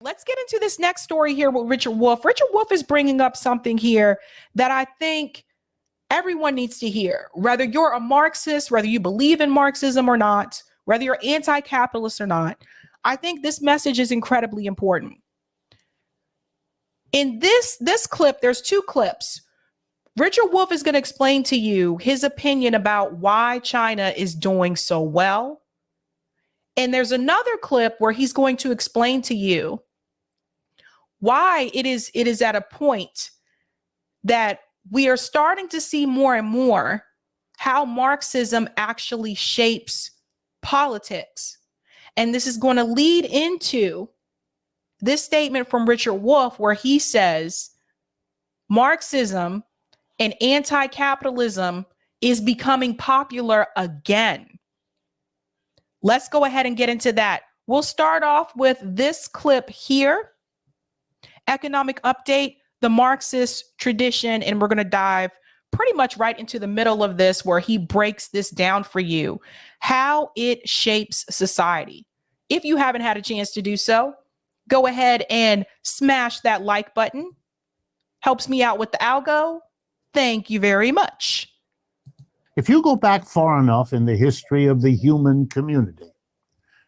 Let's get into this next story here with Richard Wolff. Richard Wolff is bringing up something here that I think everyone needs to hear, whether you're a Marxist, whether you believe in Marxism or not, whether you're anti-capitalist or not. I think this message is incredibly important. In this clip, there's two clips. Richard Wolff is going to explain to you his opinion about why China is doing so well. And there's another clip where he's going to explain to you why it is at a point that we are starting to see more and more how Marxism actually shapes politics. And this is going to lead into this statement from Richard Wolff, where he says Marxism and anti-capitalism is becoming popular again. Let's go ahead and get into that. We'll start off with this clip here. Economic update, the Marxist tradition, and we're going to dive pretty much right into the middle of this, where he breaks this down for you, how it shapes society. If you haven't had a chance to do so, go ahead and smash that like button. Helps me out with the algo. Thank you very much. If you go back far enough in the history of the human community,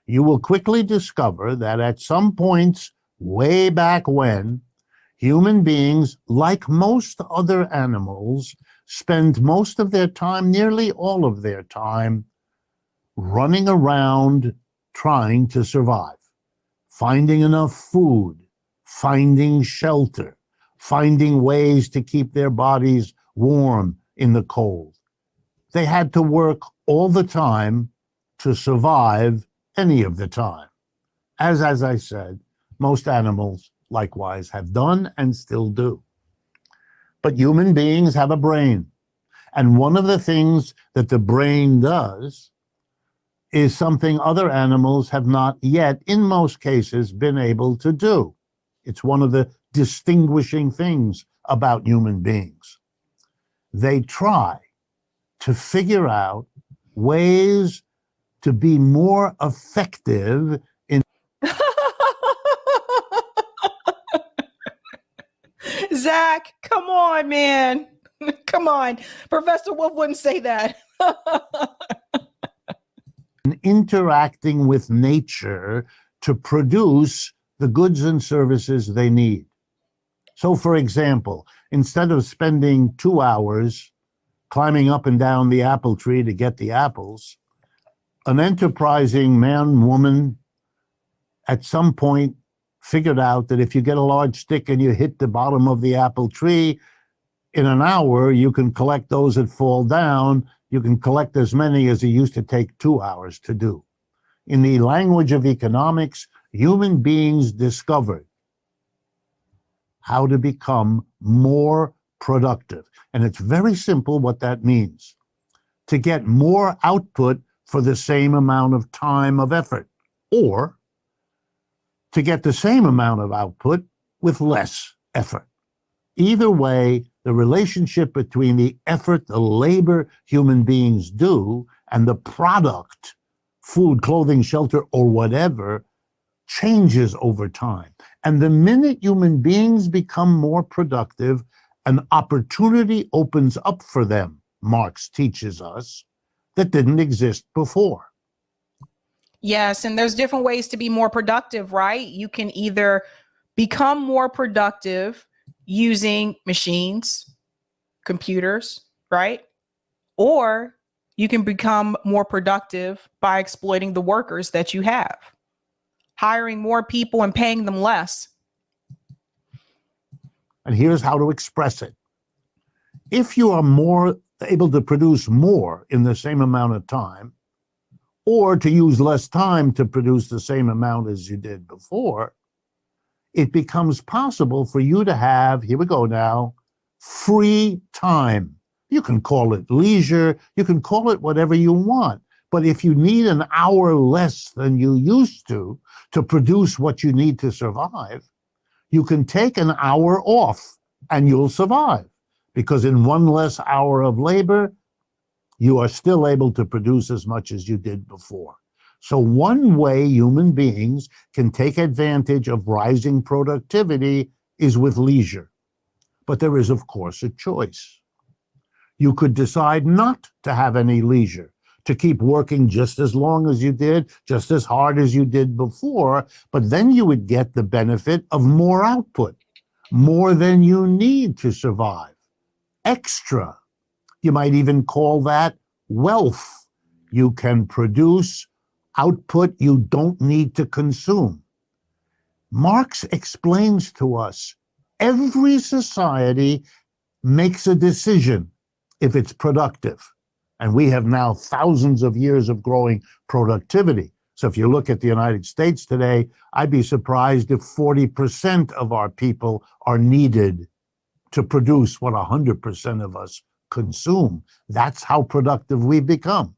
you will quickly discover that at some points way back when, human beings, like most other animals, spend most of their time, nearly all of their time, running around trying to survive, finding enough food, finding shelter, finding ways to keep their bodies warm in the cold. They had to work all the time to survive any of the time. As I said, most animals likewise have done and still do. But human beings have a brain. And one of the things that the brain does is something other animals have not yet, in most cases, been able to do. It's one of the distinguishing things about human beings. They try to figure out ways to be more effective in Zach, come on, man. Come on. Professor Wolff wouldn't say that. interacting with nature to produce the goods and services they need. So, for example, instead of spending 2 hours climbing up and down the apple tree to get the apples, an enterprising man, woman, at some point figured out that if you get a large stick and you hit the bottom of the apple tree, in an hour, you can collect those that fall down. You can collect as many as it used to take 2 hours to do. In the language of economics, human beings discovered how to become more productive. And it's very simple what that means. To get more output for the same amount of time of effort, or to get the same amount of output with less effort. Either way, the relationship between the effort, the labor human beings do, and the product, food, clothing, shelter, or whatever, changes over time. And the minute human beings become more productive, an opportunity opens up for them, Marx teaches us, that didn't exist before. Yes, and there's different ways to be more productive, right? You can either become more productive using machines, computers, right? Or you can become more productive by exploiting the workers that you have, hiring more people and paying them less. And here's how to express it. If you are more able to produce more in the same amount of time, or to use less time to produce the same amount as you did before, it becomes possible for you to have, here we go now, free time. You can call it leisure, you can call it whatever you want. But if you need an hour less than you used to produce what you need to survive, you can take an hour off and you'll survive. Because in one less hour of labor, you are still able to produce as much as you did before. So one way human beings can take advantage of rising productivity is with leisure. But there is, of course, a choice. You could decide not to have any leisure, to keep working just as long as you did, just as hard as you did before, but then you would get the benefit of more output, more than you need to survive. Extra. You might even call that wealth. You can produce output you don't need to consume. Marx explains to us every society makes a decision if it's productive. And we have now thousands of years of growing productivity. So if you look at the United States today, I'd be surprised if 40% of our people are needed to produce what 100% of us consume. That's how productive we've become.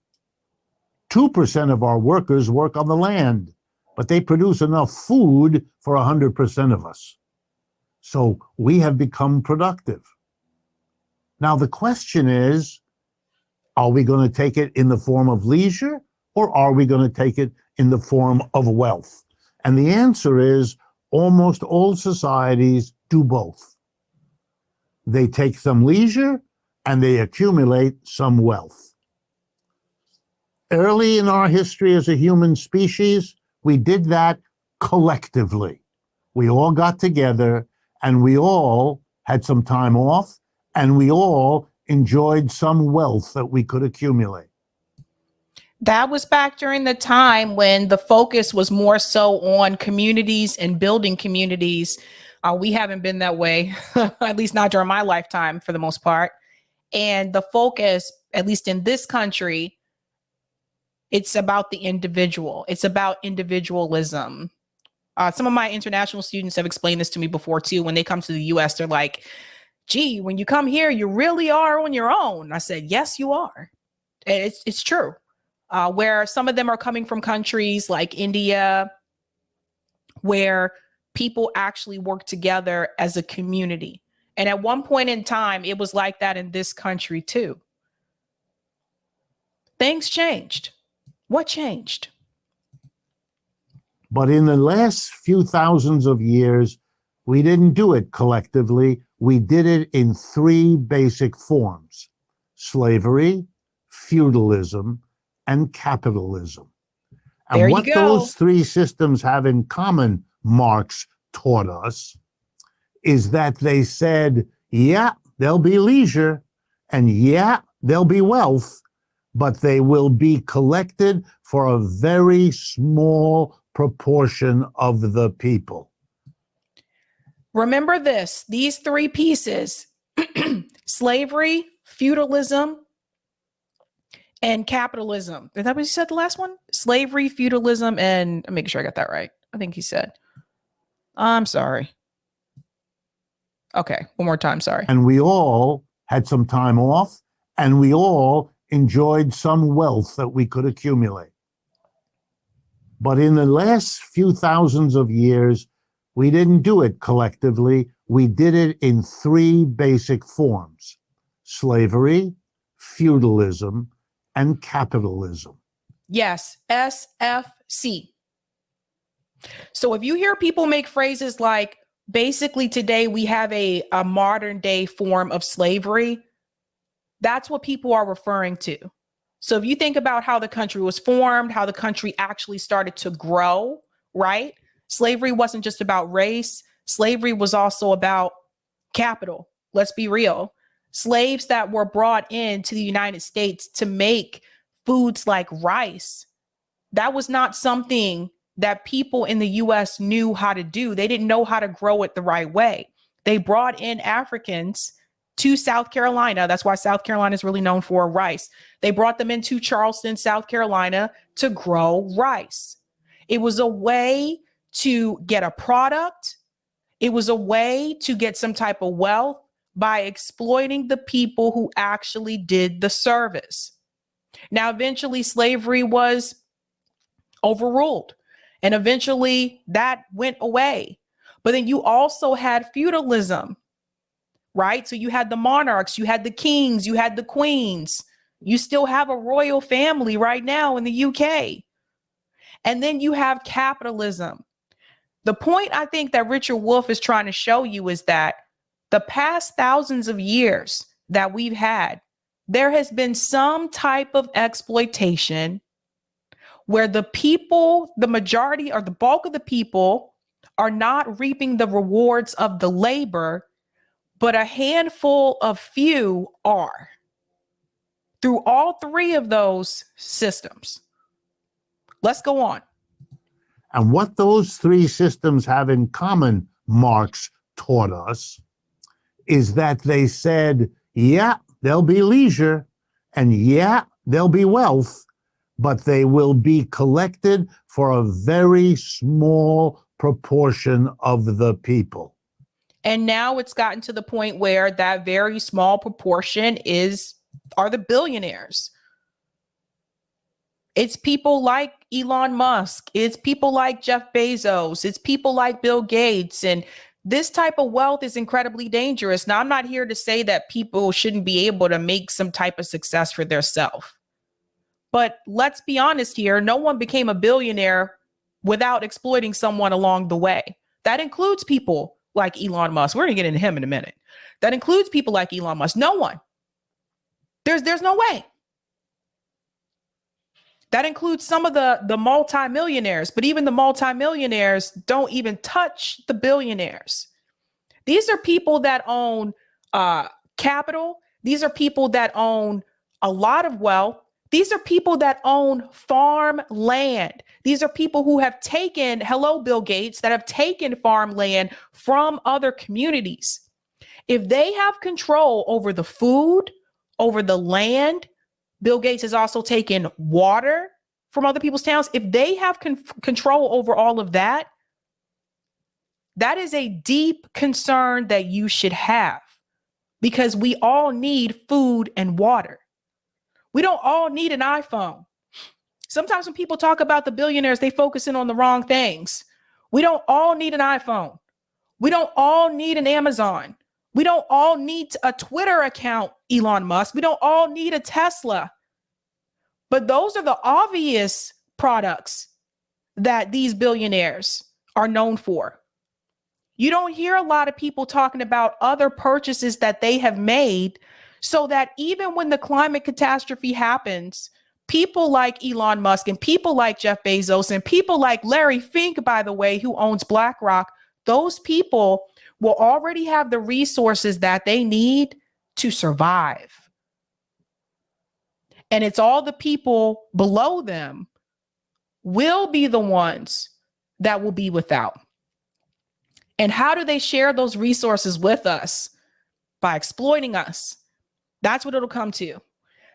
2% of our workers work on the land, but they produce enough food for 100% of us. So we have become productive. Now the question is, are we going to take it in the form of leisure, or are we going to take it in the form of wealth? And the answer is almost all societies do both. They take some leisure and they accumulate some wealth. Early in our history as a human species, we did that collectively. We all got together and we all had some time off and we all enjoyed some wealth that we could accumulate. That was back during the time when the focus was more so on communities and building communities. We haven't been that way, at least not during my lifetime for the most part. And the focus, at least in this country, it's about the individual. It's about individualism. Some of my international students have explained this to me before too. When they come to the US, they're like, gee, when you come here, you really are on your own. I said, yes, you are. It's true. Where some of them are coming from countries like India, where people actually work together as a community. And at one point in time, it was like that in this country too. Things changed. What changed? But in the last few thousands of years, we didn't do it collectively. We did it in three basic forms: slavery, feudalism, and capitalism. And there you what go. those three systems have in common, Marx taught us, is that they said, yeah, there'll be leisure, and yeah, there'll be wealth, but they will be collected for a very small proportion of the people. Remember this, these three pieces, slavery, feudalism, and capitalism. Is that what he said, the last one? Slavery, feudalism, and I'm making sure I got that right. I think he said. I'm sorry. Okay, one more time, sorry. And we all had some time off, and we all enjoyed some wealth that we could accumulate. But in the last few thousands of years, we didn't do it collectively. We did it in three basic forms: slavery, feudalism, and capitalism. Yes, SFC. So if you hear people make phrases like, basically today we have a modern day form of slavery, that's what people are referring to. So if you think about how the country was formed, how the country actually started to grow, right? Slavery wasn't just about race. Slavery was also about capital. Let's be real. Slaves that were brought into the United States to make foods like rice, that was not something that people in the US knew how to do. They didn't know how to grow it the right way. They brought in Africans to South Carolina. That's why South Carolina is really known for rice. They brought them into Charleston, South Carolina to grow rice. It was a way to get a product. It was a way to get some type of wealth by exploiting the people who actually did the service. Now, eventually slavery was overruled and eventually that went away. But then you also had feudalism, right? So you had the monarchs, you had the kings, you had the queens. You still have a royal family right now in the UK. And then you have capitalism. The point I think that Richard Wolff is trying to show you is that the past thousands of years that we've had, there has been some type of exploitation where the people, the majority or the bulk of the people are not reaping the rewards of the labor, but a handful of few are through all three of those systems. Let's go on. And what those three systems have in common, Marx taught us, is that they said, yeah, there'll be leisure, and yeah, there'll be wealth, but they will be collected for a very small proportion of the people. And now it's gotten to the point where that very small proportion are the billionaires. It's people like Elon Musk. It's people like Jeff Bezos. It's people like Bill Gates. And this type of wealth is incredibly dangerous. Now, I'm not here to say that people shouldn't be able to make some type of success for themselves. But let's be honest here. No one became a billionaire without exploiting someone along the way. That includes people like Elon Musk. We're going to get into him in a minute. That includes people like Elon Musk. No one. There's no way. That includes some of the multimillionaires, but even the multimillionaires don't even touch the billionaires. These are people that own capital. These are people that own a lot of wealth. These are people that own farm land. These are people who have taken, hello, Bill Gates, that have taken farmland from other communities. If they have control over the food, over the land, Bill Gates has also taken water from other people's towns. If they have control over all of that, that is a deep concern that you should have, because we all need food and water. We don't all need an iPhone. Sometimes when people talk about the billionaires, they focus in on the wrong things. We don't all need an iPhone. We don't all need an Amazon. We don't all need a Twitter account, Elon Musk. We don't all need a Tesla. But those are the obvious products that these billionaires are known for. You don't hear a lot of people talking about other purchases that they have made, so that even when the climate catastrophe happens, people like Elon Musk and people like Jeff Bezos and people like Larry Fink, by the way, who owns BlackRock, those people will already have the resources that they need to survive. And it's all the people below them will be the ones that will be without. And how do they share those resources with us? By exploiting us. That's what it'll come to.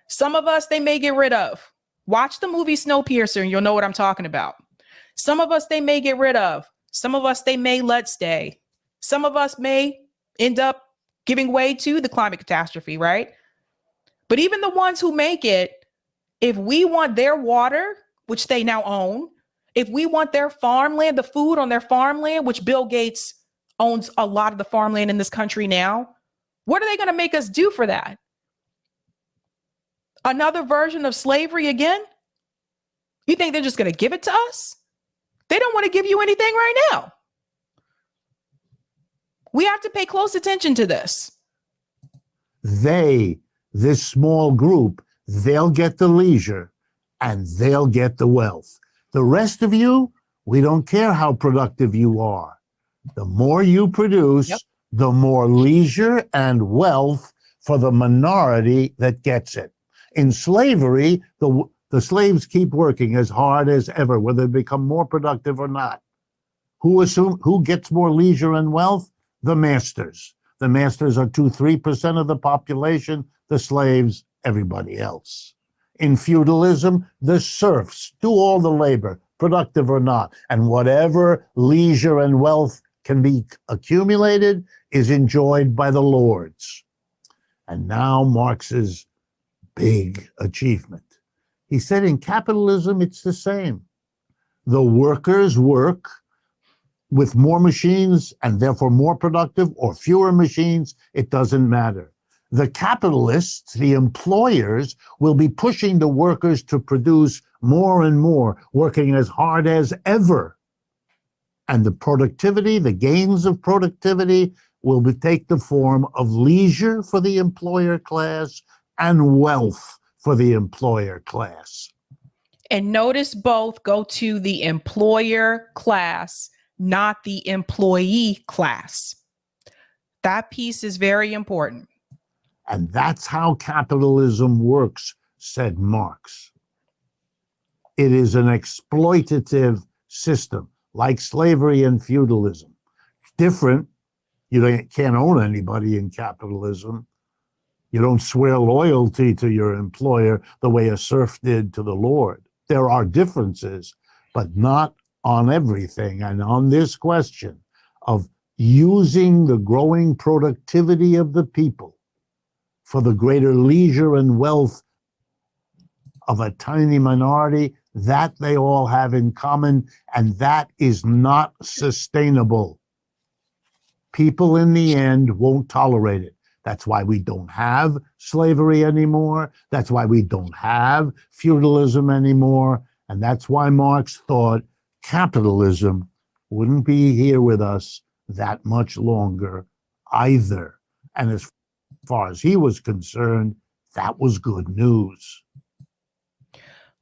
Some of us, they may get rid of. Watch the movie Snowpiercer and you'll know what I'm talking about. Some of us, they may get rid of. Some of us, they may let stay. Some of us may end up giving way to the climate catastrophe, right? But even the ones who make it, if we want their water, which they now own, if we want their farmland, the food on their farmland, which Bill Gates owns a lot of the farmland in this country now, what are they going to make us do for that? Another version of slavery again? You think they're just going to give it to us? They don't want to give you anything right now. We have to pay close attention to this. This small group, they'll get the leisure and they'll get the wealth. The rest of you, we don't care how productive you are. The more you produce, the more leisure and wealth for the minority that gets it. In slavery, the slaves keep working as hard as ever, whether they become more productive or not. Who gets more leisure and wealth? The masters. The masters are 2-3% of the population. The slaves, everybody else. In feudalism, the serfs do all the labor, productive or not. And whatever leisure and wealth can be accumulated is enjoyed by the lords. And now Marx's big achievement. He said in capitalism, it's the same. The workers work with more machines and therefore more productive, or fewer machines, it doesn't matter. The capitalists, the employers, will be pushing the workers to produce more and more, working as hard as ever. And the productivity, the gains of productivity take the form of leisure for the employer class and wealth for the employer class. And notice both go to the employer class, not the employee class. That piece is very important. And that's how capitalism works, said Marx. It is an exploitative system, like slavery and feudalism. Different. You can't own anybody in capitalism. You don't swear loyalty to your employer the way a serf did to the Lord. There are differences, but not on everything. And on this question of using the growing productivity of the people for the greater leisure and wealth of a tiny minority, that they all have in common, and that is not sustainable. People in the end won't tolerate it. That's why we don't have slavery anymore. That's why we don't have feudalism anymore. And that's why Marx thought capitalism wouldn't be here with us that much longer either. And as far as he was concerned, that was good news.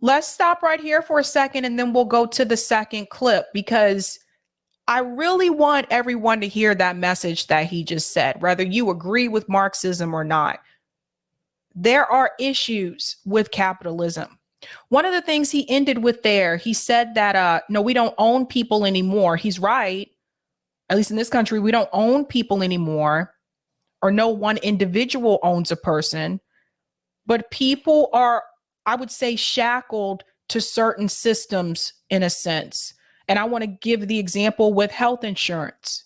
Let's stop right here for a second, and then we'll go to the second clip, because I really want everyone to hear that message that he just said, whether you agree with Marxism or not. There are issues with capitalism. One of the things he ended with there, he said that, no, we don't own people anymore. He's right. At least in this country, we don't own people anymore, or no one individual owns a person, but people are, I would say, shackled to certain systems in a sense. And I want to give the example with health insurance.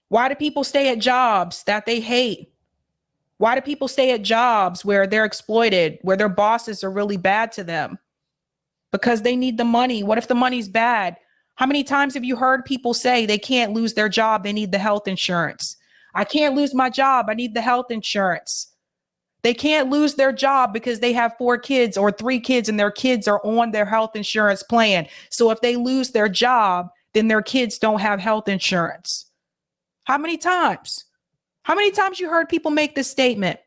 Why do people stay at jobs that they hate? Why do people stay at jobs where they're exploited, where their bosses are really bad to them? Because they need the money. What if the money's bad? How many times have you heard people say they can't lose their job? They need the health insurance. I can't lose my job. I need the health insurance. They can't lose their job because they have 4 kids or 3 kids and their kids are on their health insurance plan. So if they lose their job, then their kids don't have health insurance. How many times? How many times you heard people make this statement?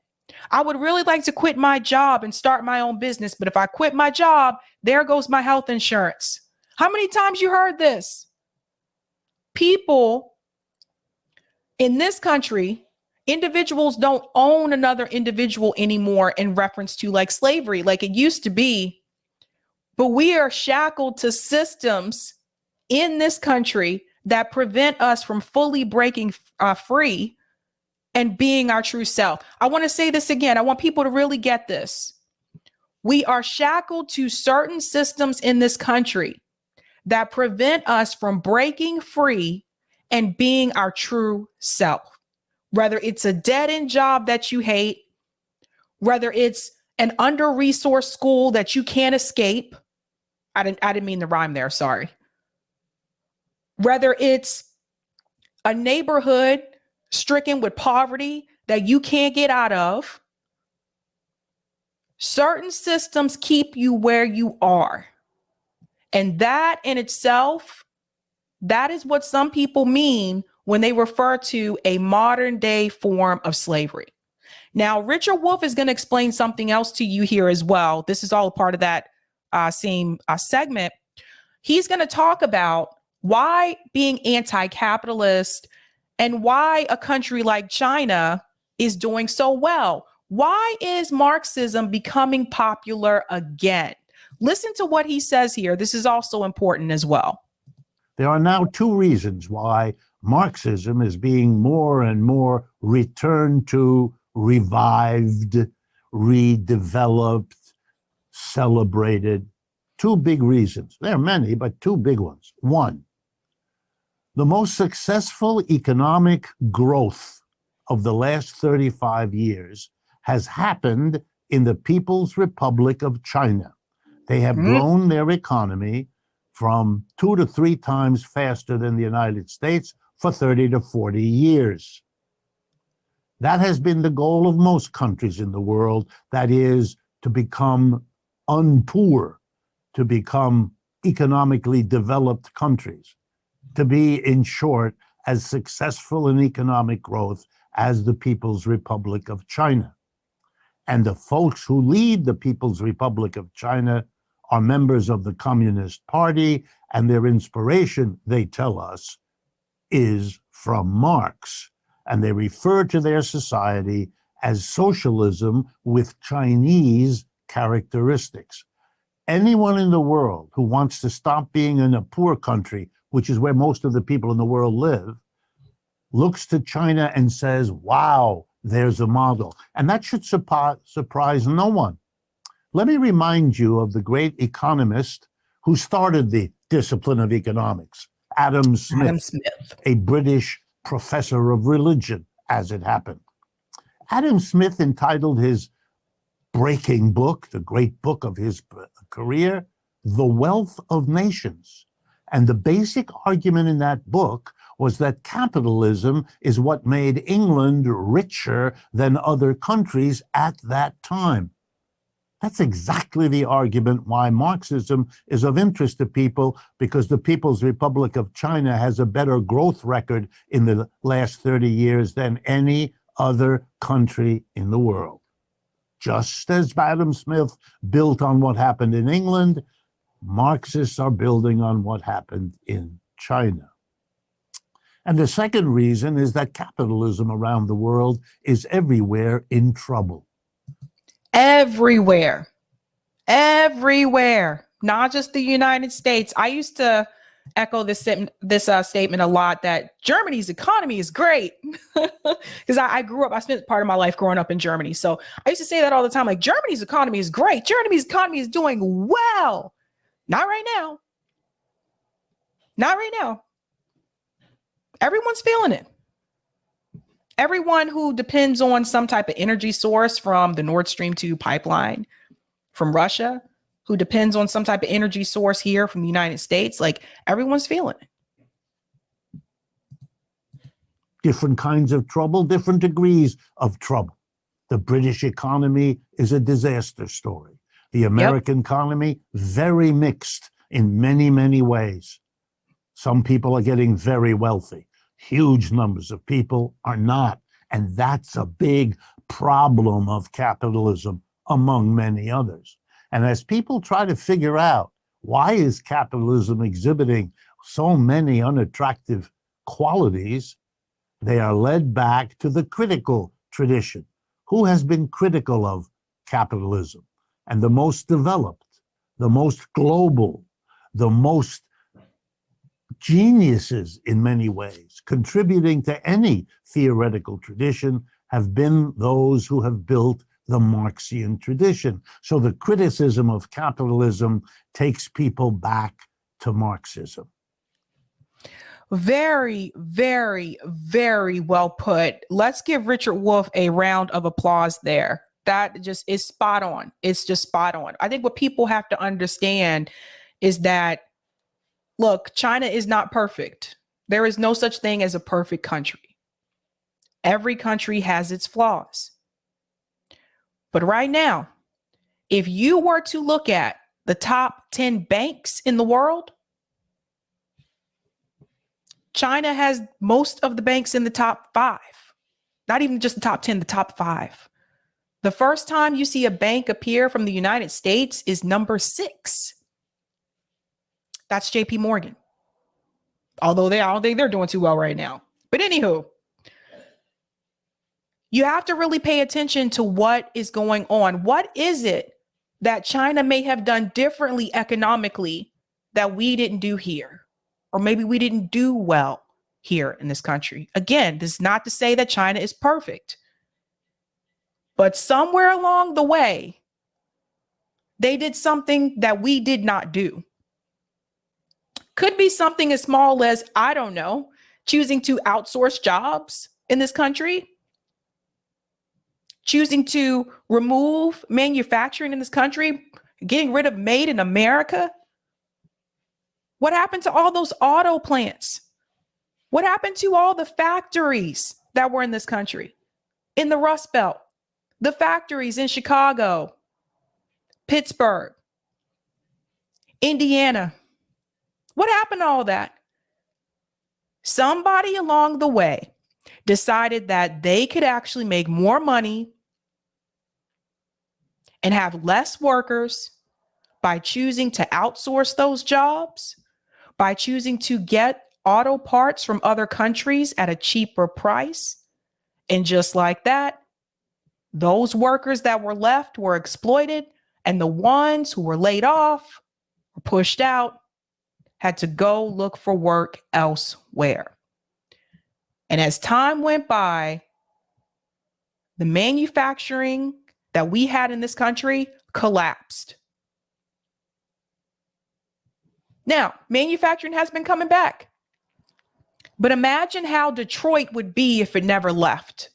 I would really like to quit my job and start my own business, but if I quit my job, there goes my health insurance. How many times you heard this? People in this country, individuals don't own another individual anymore in reference to like slavery, like it used to be. But we are shackled to systems in this country that prevent us from fully breaking free and being our true self. I want to say this again. I want people to really get this. We are shackled to certain systems in this country that prevent us from breaking free and being our true self. Whether it's a dead-end job that you hate, whether it's an under-resourced school that you can't escape. I didn't mean to rhyme there, sorry. Whether it's a neighborhood stricken with poverty that you can't get out of. Certain systems keep you where you are. And that in itself, that is what some people mean when they refer to a modern day form of slavery. Now, Richard Wolff is going to explain something else to you here as well. This is all a part of that same segment. He's going to talk about why being anti-capitalist and why a country like China is doing so well. Why is Marxism becoming popular again? Listen to what he says here. This is also important as well. There are now 2 reasons why Marxism is being more and more returned to, revived, redeveloped, celebrated. 2 big reasons. There are many, but 2 big ones. 1, the most successful economic growth of the last 35 years has happened in the People's Republic of China. They have grown their economy from 2 to 3 times faster than the United States for 30 to 40 years. That has been the goal of most countries in the world, that is, to become unpoor to become economically developed countries, to be, in short, as successful in economic growth as the People's Republic of China. And the folks who lead the People's Republic of China are members of the Communist Party, and their inspiration, they tell us, is from Marx. And they refer to their society as socialism with Chinese characteristics. Anyone in the world who wants to stop being in a poor country, which is where most of the people in the world live, looks to China and says, wow, there's a model. And that should surprise no one. Let me remind you of the great economist who started the discipline of economics, Adam Smith, a British professor of religion, as it happened. Adam Smith entitled his breaking book, the great book of his career, The Wealth of Nations. And the basic argument in that book was that capitalism is what made England richer than other countries at that time. That's exactly the argument why Marxism is of interest to people, because the People's Republic of China has a better growth record in the last 30 years than any other country in the world. Just as Adam Smith built on what happened in England, Marxists are building on what happened in China. And the second reason is that capitalism around the world is everywhere in trouble. Everywhere, not just the United States. I used to echo this statement a lot, that Germany's economy is great, because I grew up, I spent part of my life growing up in Germany. So I used to say that all the time, like, Germany's economy is great. Germany's economy is doing well. Not right now. Not right now. Everyone's feeling it. Everyone who depends on some type of energy source from the Nord Stream 2 pipeline from Russia, who depends on some type of energy source here from the United States, like, everyone's feeling it. Different kinds of trouble, different degrees of trouble. The British economy is a disaster story. The American economy, very mixed in many, many ways. Some people are getting very wealthy. Huge numbers of people are not. And that's a big problem of capitalism, among many others. And as people try to figure out, why is capitalism exhibiting so many unattractive qualities, they are led back to the critical tradition. Who has been critical of capitalism? And the most developed, the most global, the most geniuses in many ways, contributing to any theoretical tradition, have been those who have built the Marxian tradition. So the criticism of capitalism takes people back to Marxism. Very, very, very well put. Let's give Richard Wolff a round of applause there. That just is spot on. It's just spot on. I think what people have to understand is that, look, China is not perfect. There is no such thing as a perfect country. Every country has its flaws. But right now, if you were to look at the top 10 banks in the world, China has most of the banks in the top 5. Not even just the top 10, the top 5. The first time you see a bank appear from the United States is number 6. That's JP Morgan. Although I don't think they're doing too well right now. But anywho, you have to really pay attention to what is going on. What is it that China may have done differently economically that we didn't do here? Or maybe we didn't do well here in this country. Again, this is not to say that China is perfect. But somewhere along the way, they did something that we did not do. Could be something as small as, I don't know, choosing to outsource jobs in this country, choosing to remove manufacturing in this country, getting rid of made in America. What happened to all those auto plants? What happened to all the factories that were in this country, in the Rust Belt, the factories in Chicago, Pittsburgh, Indiana. What happened to all that? Somebody along the way decided that they could actually make more money and have less workers by choosing to outsource those jobs, by choosing to get auto parts from other countries at a cheaper price. And just like that, those workers that were left were exploited, and the ones who were laid off or pushed out had to go look for work elsewhere. And as time went by, the manufacturing that we had in this country collapsed. Now, manufacturing has been coming back. But imagine how Detroit would be if it never left.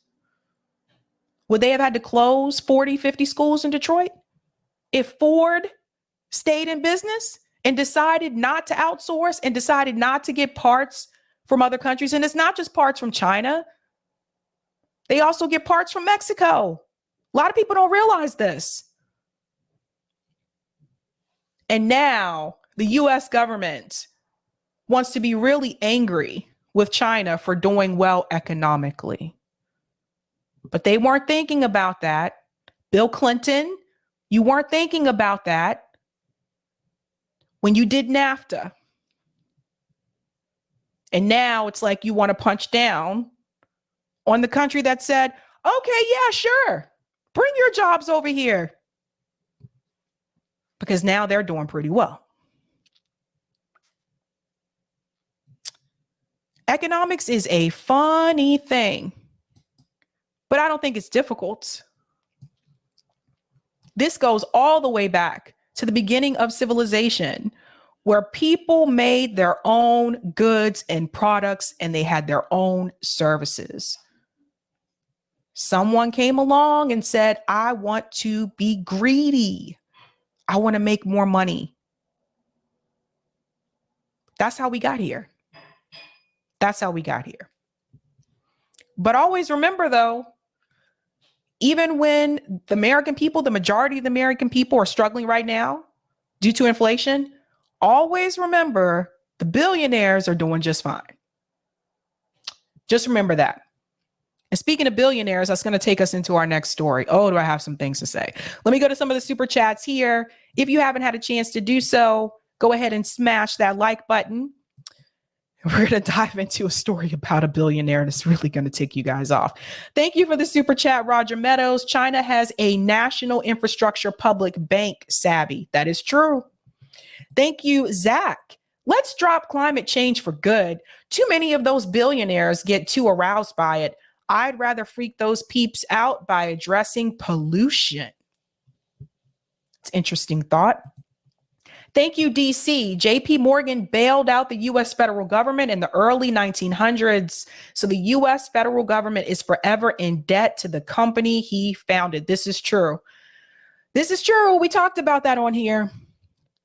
Would they have had to close 40, 50 schools in Detroit? If Ford stayed in business and decided not to outsource and decided not to get parts from other countries, and it's not just parts from China, they also get parts from Mexico. A lot of people don't realize this. And now the US government wants to be really angry with China for doing well economically. But they weren't thinking about that. Bill Clinton, you weren't thinking about that when you did NAFTA. And now it's like you want to punch down on the country that said, okay, yeah, sure. Bring your jobs over here. Because now they're doing pretty well. Economics is a funny thing, but I don't think it's difficult. This goes all the way back to the beginning of civilization, where people made their own goods and products and they had their own services. Someone came along and said, I want to be greedy. I want to make more money. That's how we got here. That's how we got here. But always remember, though, even when the American people, the majority of the American people are struggling right now due to inflation, always remember the billionaires are doing just fine. Just remember that. And speaking of billionaires, that's going to take us into our next story. Oh, do I have some things to say? Let me go to some of the super chats here. If you haven't had a chance to do so, go ahead and smash that like button. We're going to dive into a story about a billionaire that's really going to tick you guys off. Thank you for the super chat, Roger Meadows. China has a national infrastructure public bank, Sabby. That is true. Thank you, Zach. Let's drop climate change for good. Too many of those billionaires get too aroused by it. I'd rather freak those peeps out by addressing pollution. It's an interesting thought. Thank you, DC. JP Morgan bailed out the U.S. federal government in the early 1900s. So the U.S. federal government is forever in debt to the company he founded. This is true. This is true. We talked about that on here.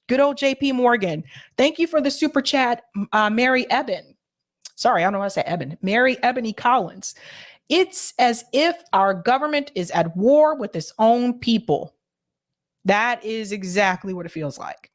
Good old JP Morgan. Thank you for the super chat, Mary Eben. Sorry, I don't know how to say Eben. Mary Ebony Collins. It's as if our government is at war with its own people. That is exactly what it feels like.